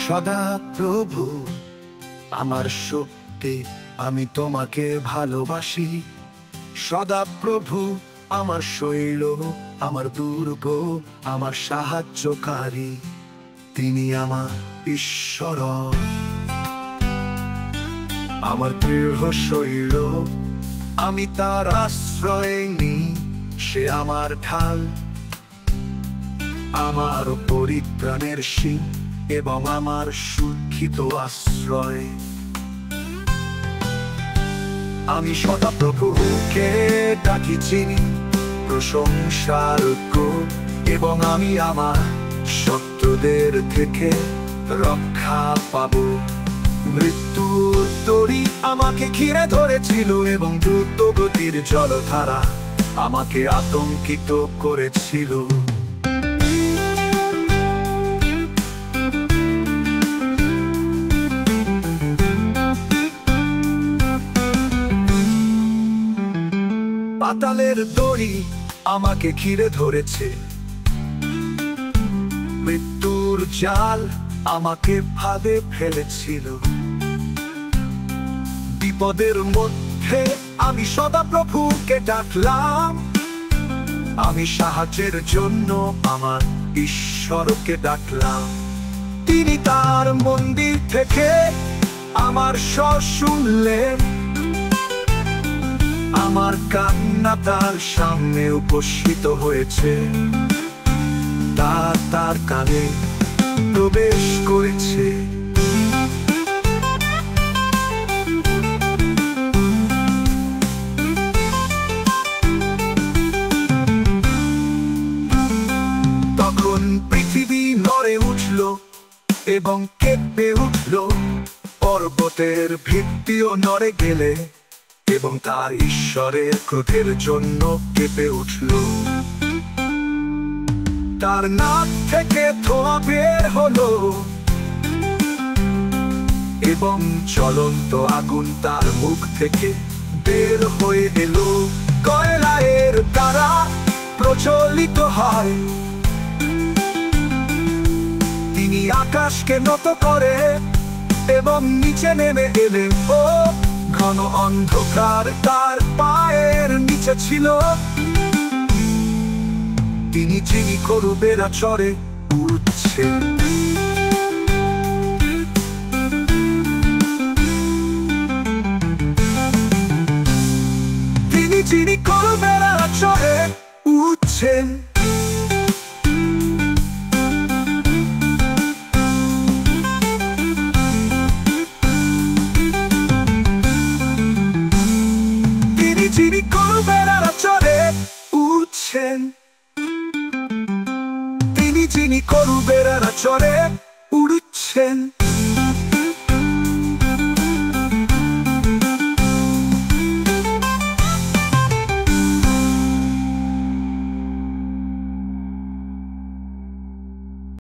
সদা প্রভু আমার শক্তি, আমি তোমাকে ভালোবাসি। সদা প্রভু আমার শৈল, আমার দুর্গ, আমার সাহায্যকারী। তিনি আমার ঈশ্বর, আমার দৃঢ় শৈল, আমি তার আশ্রয় নিই। সে আমার ঢাল, আমার পরিত্রাণের শিং এবং আমার সুরক্ষিত আশ্রয়। আমি সদা প্রভুকে ডাকি, চিনি প্রশংসার যোগ্য, এবং আমি আমার শত্রুদের থেকে রক্ষা পাবো। মৃত্যুর দড়ি আমাকে ঘিরে ধরেছিল এবং দ্রুতগতির জলধারা আমাকে আতঙ্কিত করেছিল। পাতালের দড়ি আমাকে ঘিরে ধরেছে, মৃত্যুর জাল আমাকে ফাঁদে ফেলেছিল। বিপদের মধ্যে আমি সদা প্রভুকে ডাকলাম, আমি সাহায্যের জন্য আমার ঈশ্বরকে ডাকলাম। তিনি তার মন্দির থেকে আমার স্বর শুনলেন, আমার কান্না তার সামনে উপস্থিত হয়েছে। তার কানে প্রবেশ করেছে। তখন পৃথিবী নড়ে উঠল এবং কেঁপে উঠল, পর্বতের ভিত্তিও নড়ে গেলে এবং তার ঈশ্বরের ক্রোধের জন্য কেঁপে উঠল। তার নাক থেকে ধোঁয়া বের হলো এবং জ্বলন্ত আগুন তার মুখ থেকে বের হয়ে এলো। কয়লার দ্বারা প্রজ্বলিত হয়। তিনি আকাশকে নত করে এবং নিচে নেমে এলেন। ও ঘন অন্ধকার তার পায়ের নিচে ছিল। তিনি যিনি করুবেরা চড়ে উঠছেন। তিনি যিনি করুবেরা চড়ে উঠছেন। যিনি করুবেরা চড়ে উঠছেন। তিনি যিনি করুবেরা চড়ে উঠছেন।